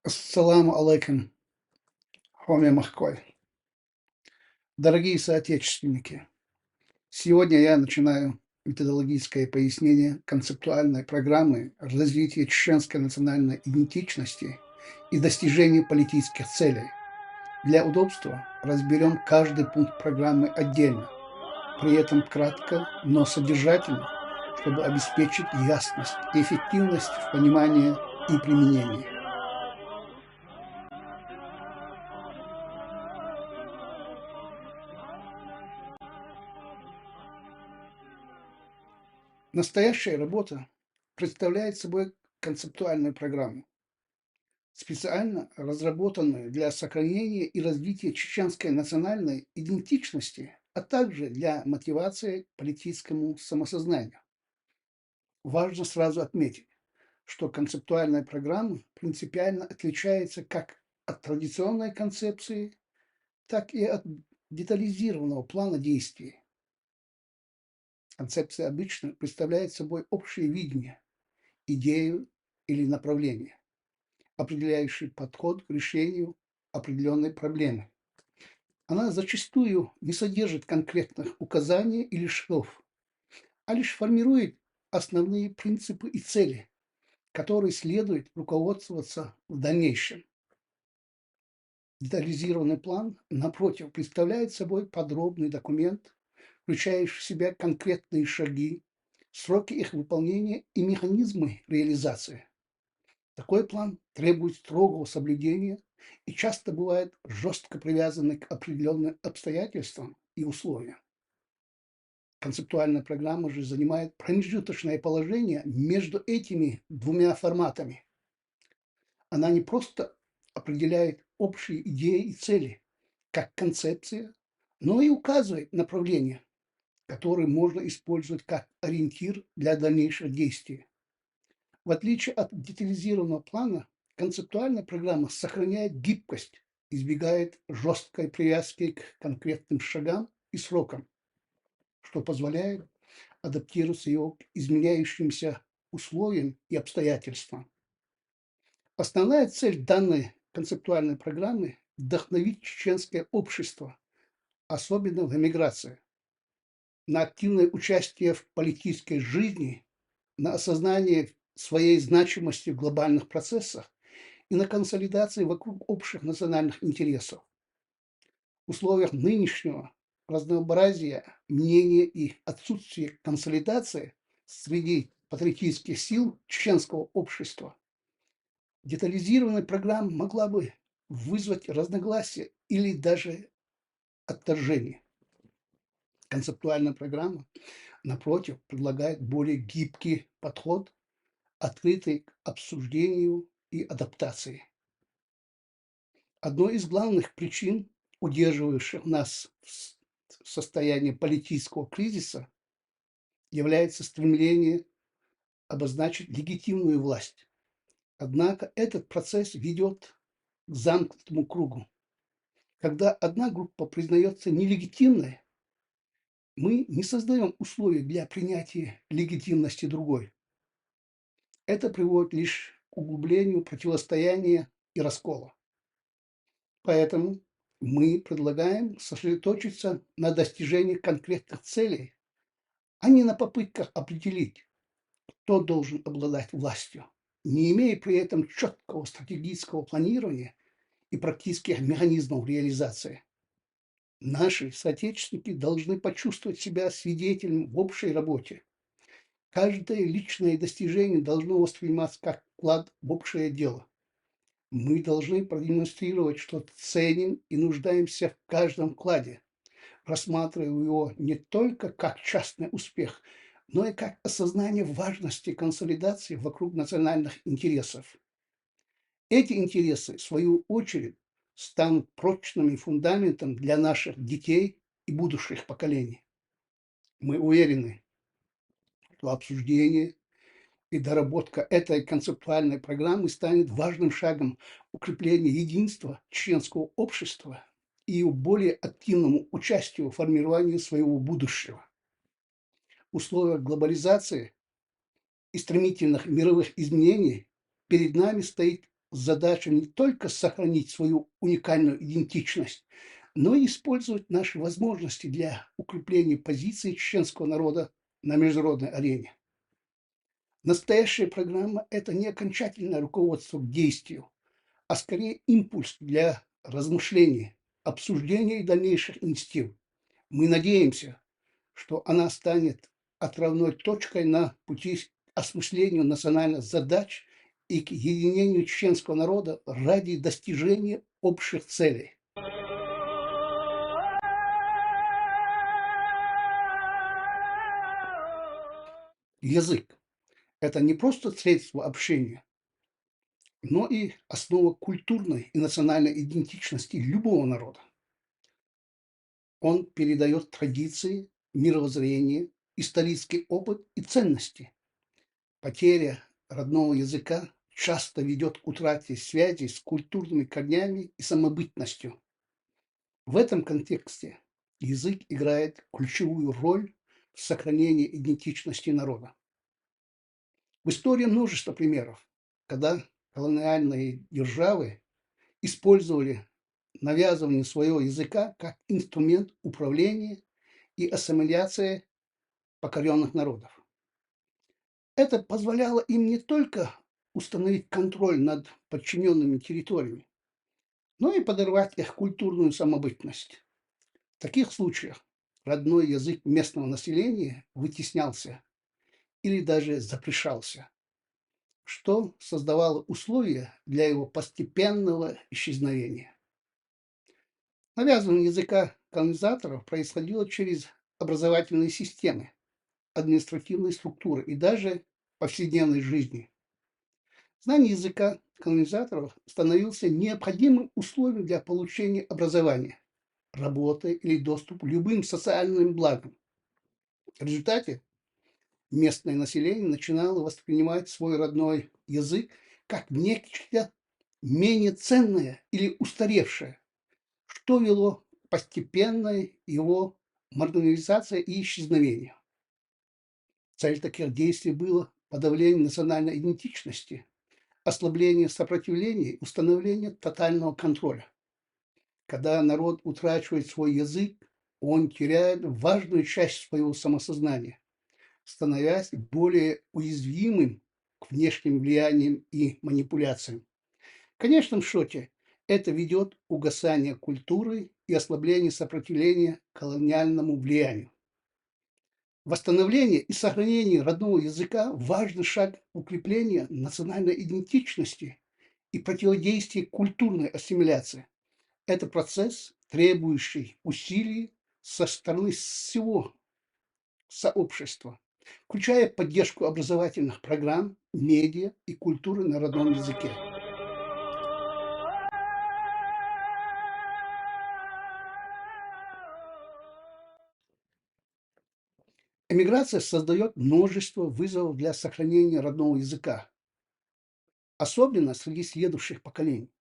Ассаламу алейкум, Хоме Махкой. Дорогие соотечественники, сегодня я начинаю методологическое пояснение концептуальной программы развития чеченской национальной идентичности и достижения политических целей. Для удобства разберем каждый пункт программы отдельно, при этом кратко, но содержательно, чтобы обеспечить ясность и эффективность в понимании и применении. Настоящая работа представляет собой концептуальную программу, специально разработанную для сохранения и развития чеченской национальной идентичности, а также для мотивации к политическому самосознанию. Важно сразу отметить, что концептуальная программа принципиально отличается как от традиционной концепции, так и от детализированного плана действий. Концепция обычно представляет собой общее видение, идею или направление, определяющий подход к решению определенной проблемы. Она зачастую не содержит конкретных указаний или шагов, а лишь формирует основные принципы и цели, которые следует руководствоваться в дальнейшем. Детализированный план, напротив, представляет собой подробный документ, включающий в себя конкретные шаги, сроки их выполнения и механизмы реализации. Такой план требует строгого соблюдения и часто бывает жестко привязанный к определенным обстоятельствам и условиям. Концептуальная программа же занимает промежуточное положение между этими двумя форматами. Она не просто определяет общие идеи и цели, как концепция, но и указывает направление, которое можно использовать как ориентир для дальнейших действий. В отличие от детализированного плана, концептуальная программа сохраняет гибкость, избегает жесткой привязки к конкретным шагам и срокам, что позволяет адаптироваться ее к изменяющимся условиям и обстоятельствам. Основная цель данной концептуальной программы – вдохновить чеченское общество, особенно в эмиграции, на активное участие в политической жизни, на осознание своей значимости в глобальных процессах и на консолидации вокруг общих национальных интересов. В условиях нынешнего разнообразия мнений и отсутствия консолидации среди патриотических сил чеченского общества детализированная программа могла бы вызвать разногласия или даже отторжение. Концептуальная программа, напротив, предлагает более гибкий подход, открытый к обсуждению и адаптации. Одной из главных причин, удерживающих нас в состоянии политического кризиса, является стремление обозначить легитимную власть. Однако этот процесс ведет к замкнутому кругу. Когда одна группа признается нелегитимной, мы не создаем условий для принятия легитимности другой. Это приводит лишь к углублению противостояния и раскола. Поэтому мы предлагаем сосредоточиться на достижении конкретных целей, а не на попытках определить, кто должен обладать властью, не имея при этом четкого стратегического планирования и практических механизмов реализации. Наши соотечественники должны почувствовать себя свидетелями в общей работе. Каждое личное достижение должно восприниматься как вклад в общее дело. Мы должны продемонстрировать, что ценим и нуждаемся в каждом вкладе, рассматривая его не только как частный успех, но и как осознание важности консолидации вокруг национальных интересов. Эти интересы, в свою очередь, станут прочным фундаментом для наших детей и будущих поколений. Мы уверены, что обсуждение и доработка этой концептуальной программы станет важным шагом укрепления единства чеченского общества и его более активному участию в формировании своего будущего. В условиях глобализации и стремительных мировых изменений перед нами стоит задача не только сохранить свою уникальную идентичность, но и использовать наши возможности для укрепления позиции чеченского народа на международной арене. Настоящая программа – это не окончательное руководство к действию, а скорее импульс для размышлений, обсуждения и дальнейших инициатив. Мы надеемся, что она станет отправной точкой на пути к осмыслению национальных задач и к единению чеченского народа ради достижения общих целей. Язык – это не просто средство общения, но и основа культурной и национальной идентичности любого народа. Он передает традиции, мировоззрение, исторический опыт и ценности. Потеря родного языка часто ведет к утрате связи с культурными корнями и самобытностью. В этом контексте язык играет ключевую роль в сохранении идентичности народа. В истории множество примеров, когда колониальные державы использовали навязывание своего языка как инструмент управления и ассимиляции покоренных народов. Это позволяло им не только установить контроль над подчиненными территориями, но и подорвать их культурную самобытность. В таких случаях родной язык местного населения вытеснялся или даже запрещался, что создавало условия для его постепенного исчезновения. Навязывание языка колонизаторов происходило через образовательные системы, административные структуры и даже повседневной жизни. Знание языка колонизаторов становился необходимым условием для получения образования, работы или доступа к любым социальным благам. В результате местное население начинало воспринимать свой родной язык как нечто менее ценное или устаревшее, что вело к постепенной его маргинализации и исчезновению. Цель таких действий было подавление национальной идентичности, ослабление сопротивления и установление тотального контроля. Когда народ утрачивает свой язык, он теряет важную часть своего самосознания, становясь более уязвимым к внешним влияниям и манипуляциям. В конечном счете, это ведет к угасанию культуры и ослаблению сопротивления колониальному влиянию. Восстановление и сохранение родного языка – важный шаг укрепления национальной идентичности и противодействия культурной ассимиляции. Это процесс, требующий усилий со стороны всего сообщества, включая поддержку образовательных программ, медиа и культуры на родном языке. Эмиграция создает множество вызовов для сохранения родного языка, особенно среди следующих поколений.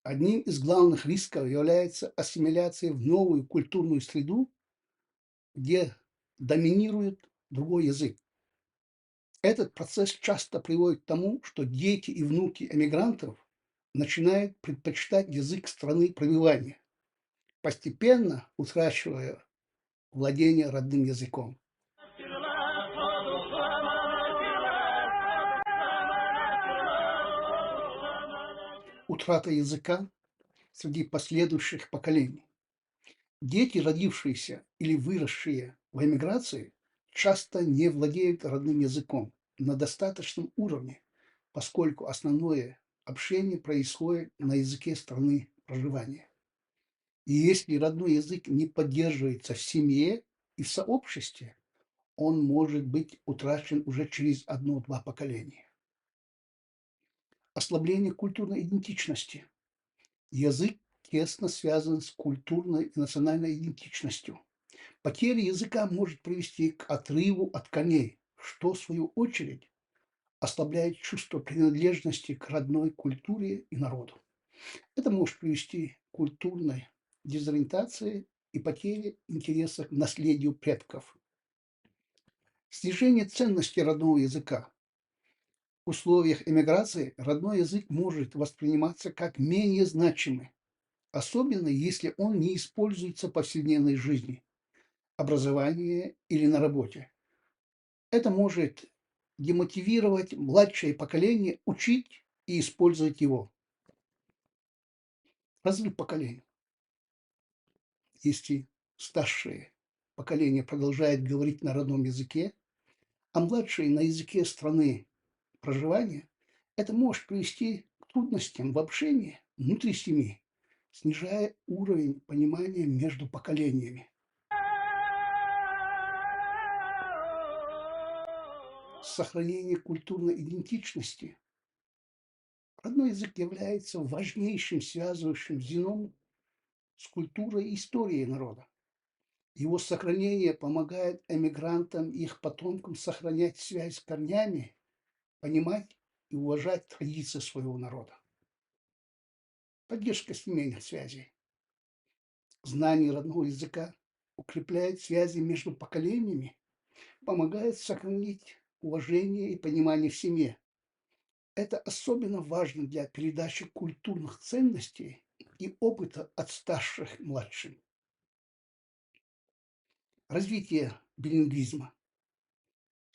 Одним из главных рисков является ассимиляция в новую культурную среду, где доминирует другой язык. Этот процесс часто приводит к тому, что дети и внуки эмигрантов начинают предпочитать язык страны пребывания, постепенно утрачивая владение родным языком. Утрата языка среди последующих поколений. Дети, родившиеся или выросшие в эмиграции, часто не владеют родным языком на достаточном уровне, поскольку основное общение происходит на языке страны проживания. И если родной язык не поддерживается в семье и в сообществе, он может быть утрачен уже через одно-два поколения. Ослабление культурной идентичности. Язык тесно связан с культурной и национальной идентичностью. Потеря языка может привести к отрыву от корней, что, в свою очередь, ослабляет чувство принадлежности к родной культуре и народу. Это может привести к культурной дезориентации и потере интереса к наследию предков. Снижение ценности родного языка. В условиях эмиграции родной язык может восприниматься как менее значимый, особенно если он не используется в повседневной жизни, образовании или на работе. Это может демотивировать младшее поколение учить и использовать его. Разрыв поколений. Если старшее поколение продолжает говорить на родном языке, а младшие на языке страны проживания, это может привести к трудностям в общении внутри семьи, снижая уровень понимания между поколениями. Сохранение культурной идентичности. Родной язык является важнейшим связывающим звеном с культурой и историей народа. Его сохранение помогает эмигрантам и их потомкам сохранять связь с корнями, понимать и уважать традиции своего народа. Поддержка семейных связей. Знание родного языка укрепляет связи между поколениями, помогает сохранить уважение и понимание в семье. Это особенно важно для передачи культурных ценностей и опыта от старших к младшим. Развитие билингвизма.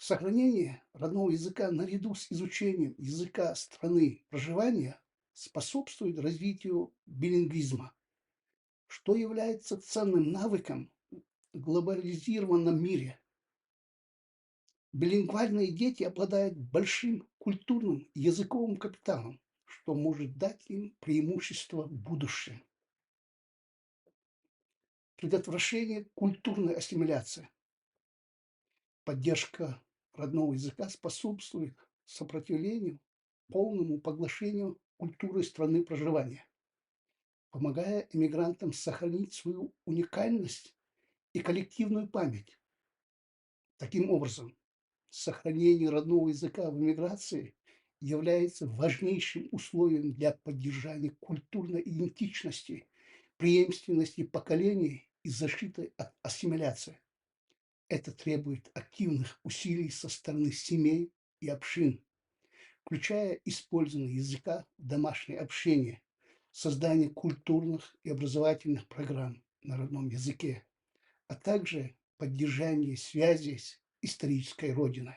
Сохранение родного языка наряду с изучением языка страны проживания способствует развитию билингвизма, что является ценным навыком в глобализированном мире. Билингвальные дети обладают большим культурным и языковым капиталом, что может дать им преимущество в будущем. Предотвращение культурной ассимиляции. Поддержка родного языка способствует сопротивлению полному поглощению культуры страны проживания, помогая иммигрантам сохранить свою уникальность и коллективную память. Таким образом, сохранение родного языка в эмиграции является важнейшим условием для поддержания культурной идентичности, преемственности поколений и защиты от ассимиляции. Это требует активных усилий со стороны семей и общин, включая использование языка в домашнее общение, создание культурных и образовательных программ на родном языке, а также поддержание связи с исторической родиной.